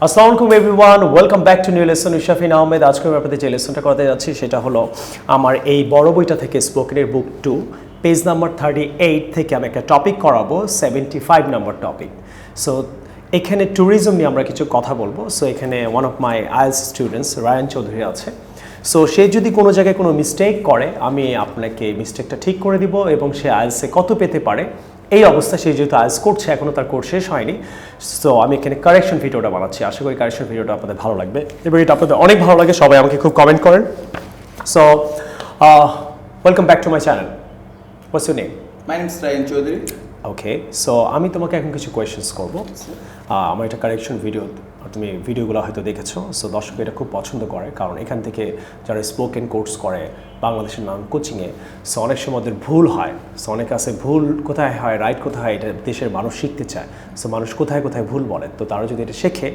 আসসালামু আলাইকুম everyone, welcome back two new lesson with Shafin Ahmed. আজকে আমি আপনাদের যে লেসনটা করতে যাচ্ছি সেটা হলো আমার এই বড় বইটা থেকে স্পোকেনের বুক 2 পেজ নাম্বার 38 থেকে আমি একটা টপিক করাবো 75 নাম্বার টপিক। সো এখানে ট্যুরিজম নিয়ে আমরা কিছু কথা বলবো। সো এখানে one of my IELTS students Rayan Chowdhury আছে। সো সে যদি কোনো জায়গায় কোনো মিস্টেক করে আমি আপনাকে মিস্টেকটা ঠিক করে দিব এবং সে আইএলসে কত পেতে পারে এই অবস্থা। সে যেহেতু আইএলস করছে, এখনও তার কোর্স শেষ হয়নি, সো আমি এখানে কারেকশন ভিডিওটা বানাচ্ছি। আশা করি কারেকশন ভিডিওটা আপনাদের ভালো লাগবে এবং এটা আপনাদের অনেক ভালো লাগে। সবাই আমাকে খুব কমেন্ট করেন। So welcome back to my channel. What's your name? My name is Rayan Chowdhury. Okay, so আমি তোমাকে এখন কিছু কোয়েশ্চেন্স করবো। আমার এটা কারেকশন ভিডিও, তুমি ভিডিওগুলো হয়তো দেখেছো। সো দর্শক এটা খুব পছন্দ করে, কারণ এখান থেকে যারা স্পোকেন কোর্স করে বাংলাদেশের নাম কোচিংয়ে, সো অনেক সময় ওদের ভুল হয়। সো অনেক আছে ভুল কোথায় হয়, রাইট কোথায় হয়, এটা দেশের মানুষ শিখতে চায়। সো মানুষ কোথায় কোথায় ভুল বলে, তো তারা যদি এটা শেখে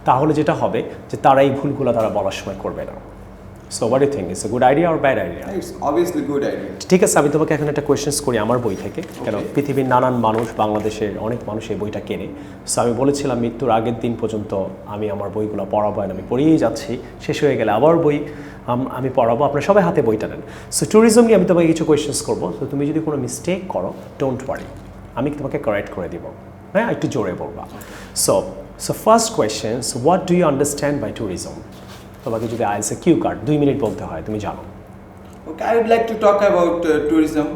তাহলে যেটা হবে যে তারা এই ভুলগুলো তারা বলার সময় করবে না। So what you think, it's a good idea or bad idea? It's obviously good idea. ঠিক আছে, আমি তোমাকে এখন একটা কোয়েশ্চেন্স করি আমার বই থেকে। কেন পৃথিবীর নানান মানুষ, বাংলাদেশের অনেক মানুষ এই বইটা কেনে। সো আমি বলেছিলাম মৃত্যুর আগের দিন পর্যন্ত আমি আমার বইগুলো পড়াবো, আমি পড়িয়েই যাচ্ছি। শেষ হয়ে গেলে আবার বই আমি পড়াবো, আপনার সবাই হাতে বইটা নেন। সো ট্যুরিজম নিয়ে আমি তোমাকে কিছু কোয়েশ্চেন্স করবো। তো তুমি যদি কোনো মিস্টেক করো ডোন্ট ওয়ারি, আমি তোমাকে কারেক্ট করে দিব। হ্যাঁ, একটু জোরে বলবা। So first question, what do you understand by tourism? তোমাকে যদি আইএলটিএস কিউ কার্ড 2 মিনিট বলতে হয়, তুমি জানো? Okay, I would like to talk about tourism.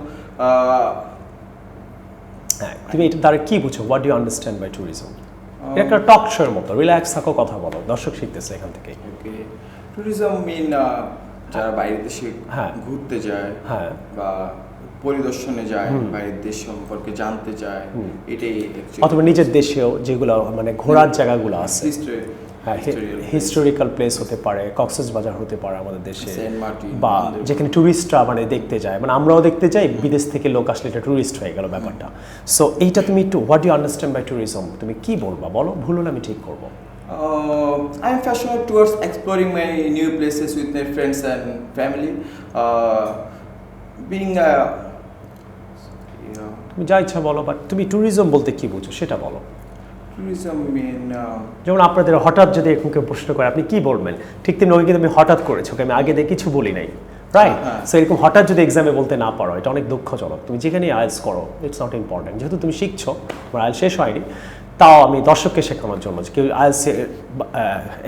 হ্যাঁ, তুমি এটা দ্বারা কি বুঝো? What do you understand by tourism? এটা একটা টক শোর মতো, রিল্যাক্স থাকো, কথা বলো, দর্শক শিখতেছে এখান থেকে। ওকে, ট্যুরিজম মিন যারা বাইরের দেশে ঘুরতে যায়, হ্যাঁ, বা পরিদর্শনে যায়, বাইরের দেশ সম্পর্কে জানতে চায়, এটাই অথবা নিজের দেশেও যেগুলো মানে ঘোরার জায়গাগুলো আছে, হ্যাঁ, হিস্টোরিক্যাল প্লেস হতে পারে, কক্সবাজার হতে পারে আমাদের দেশে, বা যেখানে ট্যুরিস্টরা মানে দেখতে যায়, মানে আমরাও দেখতে যাই, বিদেশ থেকে লোক আসলে এটা ট্যুরিস্ট হয়ে গেল ব্যাপারটা। সো এইটা তুমি একটু what do you understand by tourism তুমি কি বলবা, বলো, ভুল হলে আমি ঠিক করবো। I am passionate towards exploring my new places with my friends and family. Being তুমি যা ইচ্ছা বলো, বাট তুমি ট্যুরিজম বলতে কি বুঝো সেটা বলো। ট্যুরিজম মিন যেমন আপনাদের হঠাৎ যদি এখন কেউ প্রশ্ন করে আপনি কি বলবেন, ঠিক তেমনি ওই কিন্তু আমি হঠাৎ করেছো, আমি আগে দিয়ে কিছু বলি নাই, রাইট? সো এরকম হঠাৎ যদি এক্সামে বলতে না পারো, এটা অনেক দুঃখজনক। তুমি যেখানে আইএলটিএস করো ইটস নট ইম্পর্টেন্ট, যেহেতু তুমি শিখছো, তোমার আইএলটিএস শেষ হয়নি, তাও আমি দর্শককে শেখানোর জন্য যে কেউ আইএলটিএস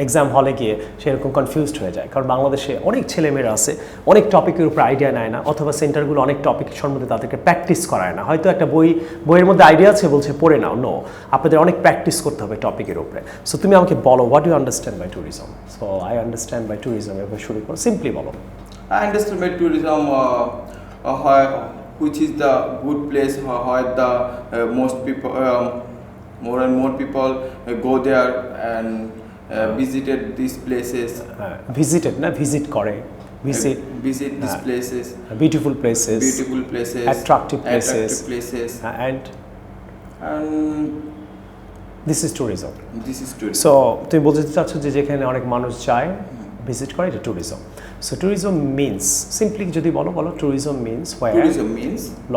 এক্সাম হলে গিয়ে সেরকম কনফিউজড হয়ে যায়। কারণ বাংলাদেশে অনেক ছেলেমেয়েরা আছে অনেক টপিকের উপর আইডিয়া নেয় না, অথবা সেন্টারগুলো অনেক টপিক সম্বন্ধে তাদেরকে প্র্যাকটিস করায় না। হয়তো একটা বইয়ের মধ্যে আইডিয়া আছে, বলছে পড়ে নাও, নো, আপনাদের অনেক প্র্যাকটিস করতে হবে টপিকের উপরে। সো তুমি আমাকে বলো what you understand by tourism? So I understand by tourism, এভাবে শুরু করো, সিম্পলি বলো। I understand by tourism which is the good place where the most people more and more people go there and visited these places. Visited না, visit করে, visit these places, beautiful places, attractive places, and this is tourism. So তুমি বলতে চাচ্ছ যে যেখানে অনেক মানুষ যায় ভিজিট করে, এটা tourism. So tourism means, simply যদি বলো tourism means where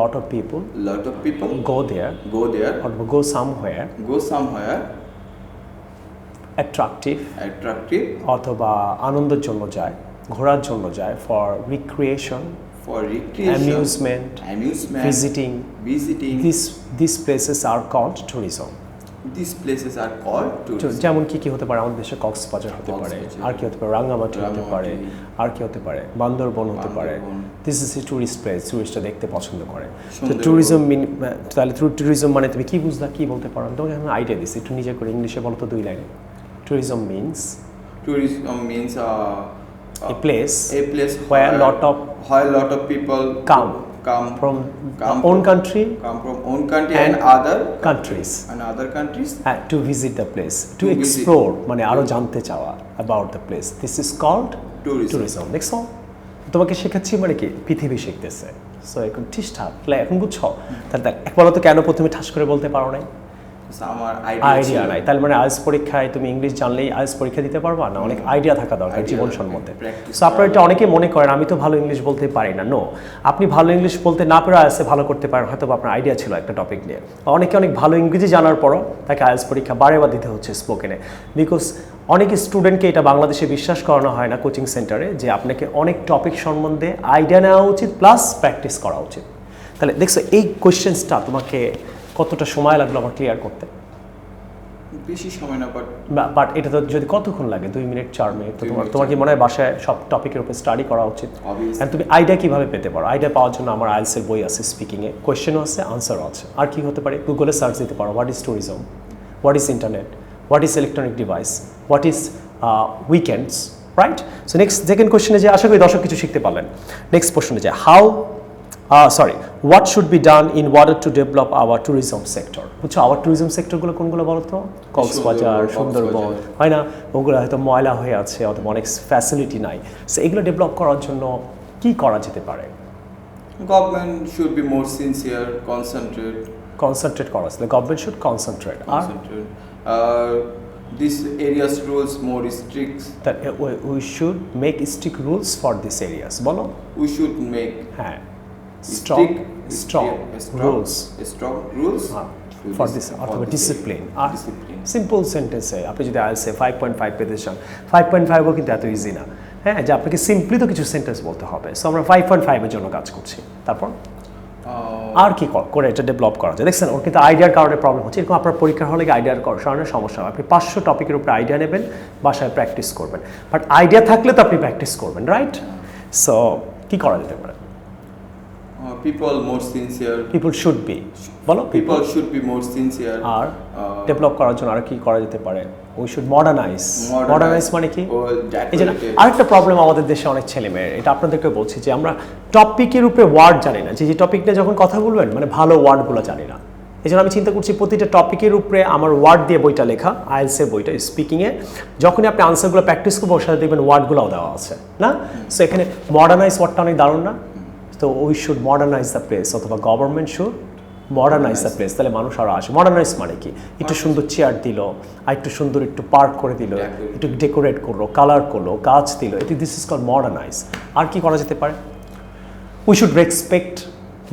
lot of people go there or go somewhere attractive অথবা আনন্দের জন্য যায়, ঘোরার জন্য যায়, for recreation, amusement, visiting. These places are called tourism. যেমন কি হতে পারে আমাদের দেশে? কক্সবাজার হতে পারে, আর কি হতে পারে? রাঙ্গামাটি হতে পারে, আর কি হতে পারে? বান্দরবন হতে পারে। This is a tourist place, টুরিস্টরা দেখতে পছন্দ করে। তো ট্যুরিজম তাহলে ট্যুরিজম মানে তুমি কি বুঝলা, কি বলতে পারো? আমি তোমাকে এখন আইডিয়া দিচ্ছি, একটু নিজে করে ইংলিশে বলো তো 2 লাইনে। Tourism means a place where lot of people come from own country and other countries to visit the place, to explore, মানে আরো জানতে চাওয়া about the place. This is called tourism. দেখছো, তোমাকে শেখাচ্ছি মানে কি পৃথিবী শিখতেছে। সো এখন ঠিকঠাক এখন বুঝছো? তাহলে একবার তো কেন প্রথমে ঠাস করে বলতে পারো নাই? আমার আইডিয়া নাই। তাহলে মানে আইএলটিএস পরীক্ষায় তুমি ইংলিশ জানলেই আইএলটিএস পরীক্ষা দিতে পারবা না? অনেক আইডিয়া থাকা দরকার জীবন সম্বন্ধে। সো আপনারা এটা অনেকে মনে করেন আমি তো ভালো ইংলিশ বলতে পারি না। নো, আপনি ভালো ইংলিশ বলতে না পেরে আইএলটিএসে ভালো করতে পারেন, হয়তো আপনার আইডিয়া ছিল একটা টপিক নিয়ে। অনেকে অনেক ভালো ইংরেজি জানার পরও তাকে আইএলটিএস পরীক্ষা বারে বার দিতে হচ্ছে স্পোকেনে, বিকজ অনেক স্টুডেন্টকে এটা বাংলাদেশে বিশ্বাস করানো হয় না কোচিং সেন্টারে যে আপনাকে অনেক টপিক সম্বন্ধে আইডিয়া নেওয়া উচিত প্লাস প্র্যাকটিস করা উচিত। তাহলে দেখছো এই কোয়েশ্চেন্সটা তোমাকে কতটা সময় লাগলো আমার ক্লিয়ার করতে? বেশি সময় না, বাট এটা তো যদি কতক্ষণ লাগে 2 মিনিট 4 মিনিট, তো তোমার কি মনে হয় বাসায় সব টপিকের উপর স্টাডি করা উচিত? এন্ড তুমি আইডিয়া কিভাবে পেতে পারো? আইডিয়া পাওয়ার জন্য আমার আইএলটিএস এর বই আছে, স্পিকিংয়ে কোয়েশ্চেনও আছে, আনসারও আছে। আর কি হতে পারে? গুগলে সার্চ দিতে পারো, what is tourism, what is internet, what is electronic device, what is weekends, right? So next second কোয়েশ্চেনে যে আশা করি দর্শক কিছু শিখতে পারলেন। নেক্সট প্রশ্নে যে what should be done in order to develop our tourism sector? বুঝছো, আওয়ার ট্যুরিজম সেক্টরগুলো কোনগুলো বলো তো? কক্সবাজার, সুন্দরবন, হয় না? ওগুলো হয়তো ময়লা হয়ে আছে অথবা অনেক ফ্যাসিলিটি নাই। সো এগুলো ডেভেলপ করার জন্য কি করা যেতে পারে? Government should be more sincere, concentrate করা, গভর্নমেন্ট শুড কনসেন্ট্রেট। আর this areas rules more strict, that we should make strict rules for these areas, বলো? we should make strong rules for this অথবা ডিসিপ্লিন। আর simple সেন্টেন্সে আপনি যদি IELTS 5.5 পেতে চান, 5.5ও কিন্তু এত ইজি না, হ্যাঁ, যে আপনাকে সিম্পলি তো কিছু সেন্টেন্স বলতে হবে। সো আমরা 5.5 এর জন্য কাজ করছি। তারপর আর কি করে এটা ডেভেলপ করা যায়? দেখছেন ওর কিন্তু আইডিয়ার কারণে প্রবলেম হচ্ছে। এরকম আপনার পরীক্ষার হলে আইডিয়ার কারণে সমস্যা হবে। আপনি 500 টপিকের উপরে আইডিয়া নেবেন, বাসায় প্র্যাকটিস করবেন, বাট আইডিয়া থাকলে তো আপনি প্র্যাকটিস করবেন, রাইট? সো কি করা যেতে পারে? people more sincere, people should be, বলো? people should be more sincere। আর ডেভেলপ করার জন্য আর কি করা যেতে পারে? we should modernize মানে কি? এই যে আরেকটা প্রবলেম আমাদের দেশে অনেক ছেলেমেয়ের, এটা আপনাদেরকে বলছি যে আমরা টপিকের উপরে ওয়ার্ড জানি না, যে টপিক নিয়ে যখন কথা বলবেন মানে ভালো ওয়ার্ডগুলো জানি না। এই জন্য আমি চিন্তা করছি প্রতিটা টপিকের উপরে আমার ওয়ার্ড দিয়ে বইটা লেখা, আইএলটিএস এর বইটা স্পিকিংয়ে, যখনই আপনি আনসারগুলো প্র্যাকটিস করবো ওর সাথে দেখবেন ওয়ার্ডগুলোও দেওয়া আছে না? সো এখানে মডার্নাইজ ওয়ার্ডটা অনেক দারুণ না? তো we should modernise the place অথবা government should modernise the place. তাহলে মানুষ আরও আসে। মডার্নাইজ মানে কি? একটু সুন্দর চেয়ার দিল, আর একটু সুন্দর একটু পার্ক করে দিল, একটু ডেকোরেট করলো, কালার করলো, গাছ দিল, এটি দিস ইজ কল মডার্নাইজ। আর কি করা যেতে পারে? We should respect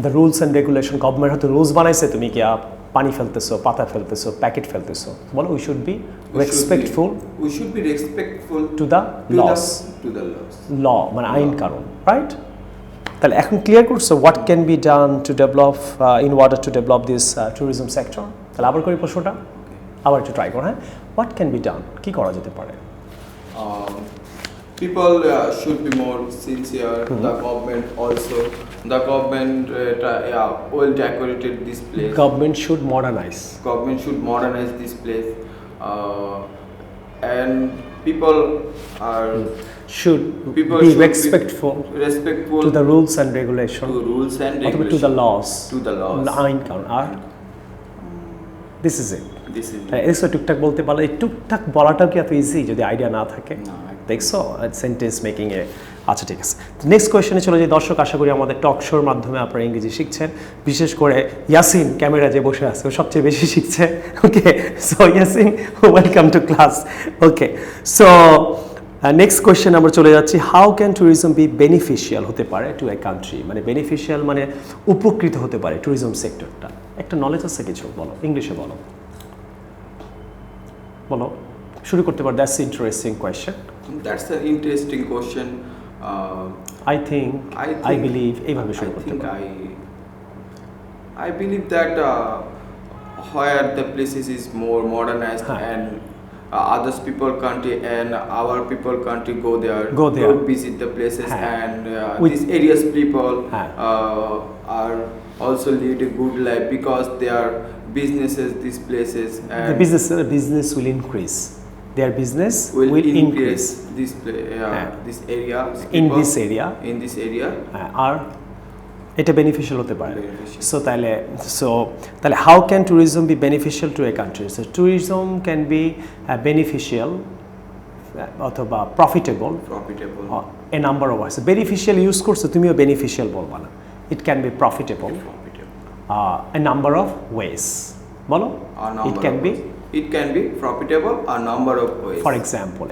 the rules and regulation. Government হয়তো রুলস বানাইছে, তুমি কি পানি ফেলতেছো, পাতা ফেলতেছো, প্যাকেট ফেলতেছো, বলো? We should be respectful to the laws. Law মানে আইন কানুন, রাইট? তাহলে এখন ক্লিয়ার করছো what can be done to develop in order to develop this tourism sector? তাহলে আবার করি প্রশ্নটা, আবার একটু ট্রাই করো। হ্যাঁ, হোয়াট ক্যান বি ডান, কি করা যেতে পারে? people should be more sincere, the government also, the government well decorated this place, government should modernize this place, and people should be respectful to the rules and regulation, to the laws, আইন কানুন। আর this is it. এসো টুকটাক বলতে পারলে, এই টুকটাক বলাটাও কি এত ইজি যদি আইডিয়া না থাকে? দেখছো সেন্টেন্স মেকিং এ। আচ্ছা, ঠিক আছে। নেক্সট কোয়েশ্চেনে চলে যাই। দর্শক, আশা করি আমাদের টক শোর মাধ্যমে আপনারা ইংরেজি শিখছেন। বিশেষ করে ইয়াসিন ক্যামেরা যে বসে আছে ও সবচেয়ে বেশি শিখছে। Okay, so Yasin, welcome to class. Okay, so next question আমরা চলে যাচ্ছি। How can tourism be beneficial হতে পারে টু এ কান্ট্রি? মানে বেনিফিশিয়াল মানে উপকৃত হতে পারে ট্যুরিজম সেক্টরটা। একটা নলেজ আছে কিছু, বলো, ইংলিশে বলো, বলো, শুরু করতে পারো। That's interesting question. That's an interesting question. I believe এইভাবে শুরু করতে পারো। I believe that where the places is more modernized and others people country and our people country go there to visit the places, and these areas people are also lead a good life because they are businesses, these places, and the business will increase. Their business will increase this area, in this area আর এটা beneficial হতে পারে। So তাহলে how can tourism be beneficial to a country? So tourism can be beneficial অথবা profitable a number of ways. Beneficial use করছো, তুমিও beneficial বলবা না। It can be profitable a number of ways, বলো। It can be profitable a number of ways. For example,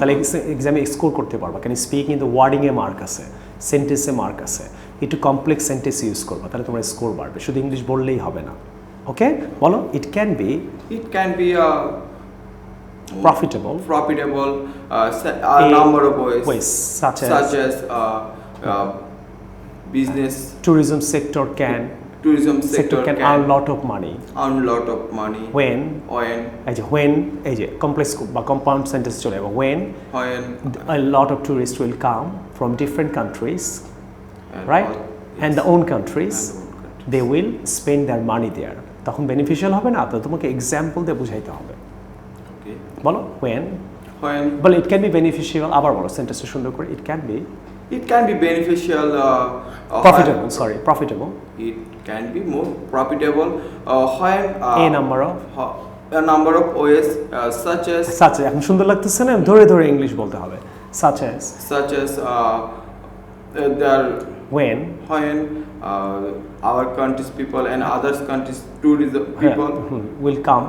তাহলে এক্সামে score করতে পারবা। কারণ speaking the wording A mark আছে, সেন্টেন্সে মার্ক আছে, একটু কমপ্লেক্স সেন্টেন্স ইউজ করবা, তাহলে তোমার স্কোর বাড়বে। শুধু ইংলিশ বললেই হবে না। ওকে, বলো। It can be profitable number of ways such as business tourism sector can earn lot of money when এই যে কমপ্লেক্স বা কম্পাউন্ড সেন্টেন্স চলে যাবে when a lot of tourists will come from different countries right and the own countries they will spend their money there তখন beneficial হবে না তো তোমাকে এক্সাম্পল দিয়ে বুঝাইতে হবে বলো when but it can be beneficial আবার বলো সেন্টেন্সটা সুন্দর করে it can be beneficial profitable it can be more profitable when a number of ways such as এখন সুন্দর লাগতেছে না ধরে ইংলিশ বলতে হবে such as there when our country's people and others countries tourism people will come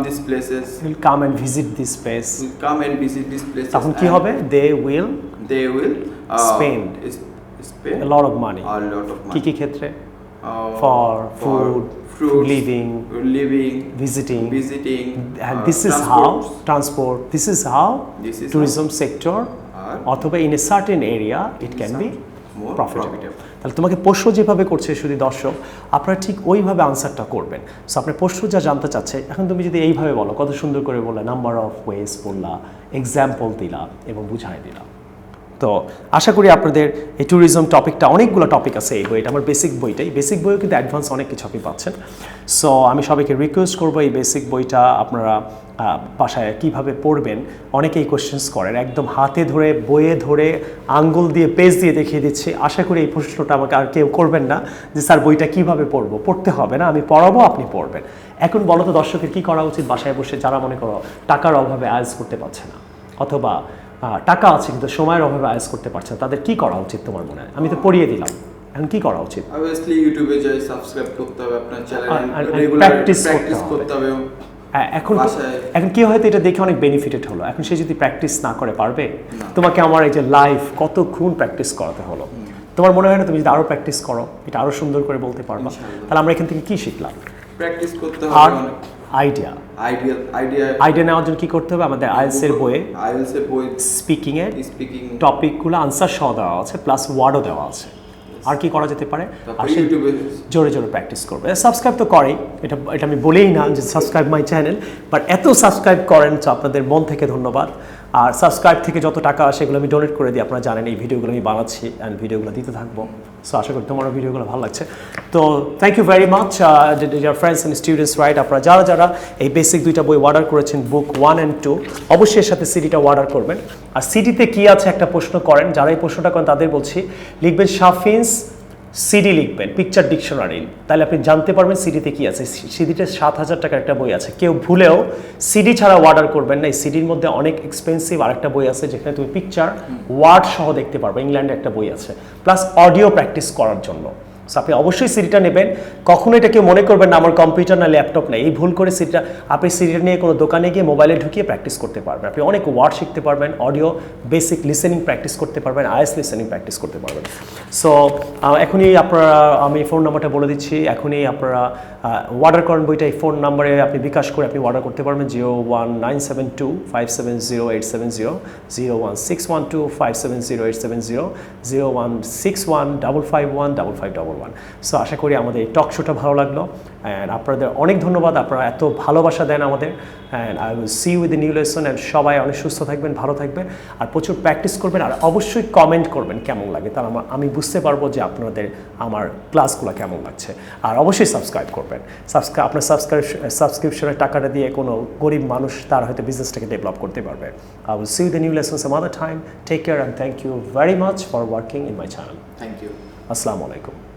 these places will come and visit this place তখন কি হবে they will spend a lot of money কি ক্ষেত্রে for food living visiting and this is how transport this is how tourism sector অথবা in a certain area it can be profitable তাহলে তোমাকে প্রশ্ন যেভাবে করছে শুধু দর্শক আপনারা ঠিক ওইভাবে আনসারটা করবেন সো আপনার প্রশ্ন যা জানতে চাচ্ছে এখন তুমি যদি এইভাবে বলো কত সুন্দর করে বললা নাম্বার অফ ওয়েজ বললা এক্সাম্পল দিলা এবং বুঝাই দিলা তো আশা করি আপনাদের এই ট্যুরিজম টপিকটা অনেকগুলো টপিক আছে এই বইটা আমার বেসিক বইটাই বেসিক বইও কিন্তু অ্যাডভান্স অনেক কিছু আপনি পাচ্ছেন সো আমি সবাইকে রিকোয়েস্ট করবো এই বেসিক বইটা আপনারা বাসায় কীভাবে পড়বেন অনেকেই কোয়েশ্চেন্স করেন একদম হাতে ধরে বইয়ে ধরে আঙ্গুল দিয়ে পেজ দিয়ে দেখিয়ে দিচ্ছি আশা করি এই প্রশ্নটা আমাকে আর কেউ করবেন না যে স্যার বইটা কীভাবে পড়বো পড়তে হবে না আমি পড়াবো আপনি পড়বেন এখন বলো তো দর্শকের কী করা উচিত বাসায় বসে যারা মনে করো টাকার অভাবে আয়েজ করতে পারছে না অথবা টাকা আছে কিন্তু সময়ের অভাবে আয়েজ করতে পারছে না তাদের কি করা উচিত তোমার মনে হয় আমি তো পড়িয়ে দিলাম এখন কি করা উচিত obviously ইউটিউবে যাই সাবস্ক্রাইব করতে হবে আপনার চ্যানেল রেগুলার প্র্যাকটিস করতে হবে এখন কি হয়তো এটা দেখে অনেক বেনিফিটেড হলো এখন সে যদি প্র্যাকটিস না করে পারবে তোমাকে আমার এই যে লাইভ কতক্ষণ প্র্যাকটিস করাতে হলো তোমার মনে হয় না তুমি যদি আরো প্র্যাকটিস করো এটা আরো সুন্দর করে বলতে পারবা তাহলে আমরা এখান থেকে কি শিখলাম প্র্যাকটিস করতে হবে আইডিয়া নেওয়ার জন্য কি করতে হবে আমাদের আইএলটিএস এর বইয়ে স্পিকিং এর টপিকগুলো আনসার সহ দেওয়া আছে প্লাস ওয়ার্ডও দেওয়া আছে আর কি করা যেতে পারে আর জোরে প্র্যাকটিস করবে সাবস্ক্রাইব তো করেই এটা আমি বলেই না যে সাবস্ক্রাইব মাই চ্যানেল বাট এত সাবস্ক্রাইব করেন তো আপনাদের মন থেকে ধন্যবাদ আর সাবস্ক্রাইব থেকে যত টাকা আসে এগুলো আমি ডোনেট করে দিই আপনারা জানেন এই ভিডিওগুলো আমি বানাচ্ছি অ্যান্ড ভিডিওগুলো দিতে থাকবো সো আশা করি তোমার ভিডিওগুলো ভালো লাগছে তো thank you very much dear friends and students right আপনারা যারা এই বেসিক দুইটা বই অর্ডার করেছেন বুক 1 and 2 অবশ্যই এর সাথে সিডিটা অর্ডার করবেন আর সিডিতে কি আছে একটা প্রশ্ন করেন যারা এই প্রশ্নটা করেন তাদের বলছি লিখবেন শাফিনস সিডি লিখবেন পিকচার ডিকশনারি তাহলে আপনি জানতে পারবেন সিডিতে কি আছে সিডিতে 7,000 টাকার একটা বই আছে কেউ ভুলেও সিডি ছাড়া অর্ডার করবেন না এই সিডির মধ্যে অনেক এক্সপেন্সিভ আরেকটা বই আছে যেখানে তুমি পিকচার ওয়ার্ড সহ দেখতে পারবে ইংল্যান্ডে একটা বই আছে প্লাস অডিও প্র্যাকটিস করার জন্য সো আপনি অবশ্যই সিডিটা নেবেন কখনো এটা কেউ মনে করবেন না আমার কম্পিউটার না ল্যাপটপ নেই এই ভুল করে সিডিটা আপনি সিডিটা নিয়ে কোনো দোকানে গিয়ে মোবাইলে ঢুকিয়ে প্র্যাকটিস করতে পারবেন আপনি অনেক ওয়ার্ড শিখতে পারবেন অডিও বেসিক লিসেনিং প্র্যাকটিস করতে পারবেন আইএস লিসেনিং প্র্যাকটিস করতে পারবেন সো এখনই আপনারা আমি ফোন নাম্বারটা বলে দিচ্ছি এখনই আপনারা অর্ডার করেন বইটা এই ফোন নাম্বারে আপনি বিকাশ করে আপনি অর্ডার করতে পারবেন 01972570870 01612570870 01615515511 সো আশা করি আমাদের এই টক শোটা ভালো লাগলো অ্যান্ড আপনাদের অনেক ধন্যবাদ আপনারা এত ভালোবাসা দেন আমাদের and I will see you with the new lesson and সবাই অনেক সুস্থ থাকবেন ভালো থাকবেন আর প্রচুর প্র্যাকটিস করবেন আর অবশ্যই কমেন্ট করবেন কেমন লাগে তাহলে আমি বুঝতে পারবো যে আপনাদের আমার ক্লাসগুলো কেমন লাগছে আর অবশ্যই সাবস্ক্রাইব করবেন আপনার সাবস্ক্রিপশনের টাকাটা দিয়ে কোনো গরিব মানুষ তার হয়তো বিজনেসটাকে ডেভেলপ করতে পারবে I will see you the new lesson some other time take care and thank you very much for working in my channel thank you আসসালামু আলাইকুম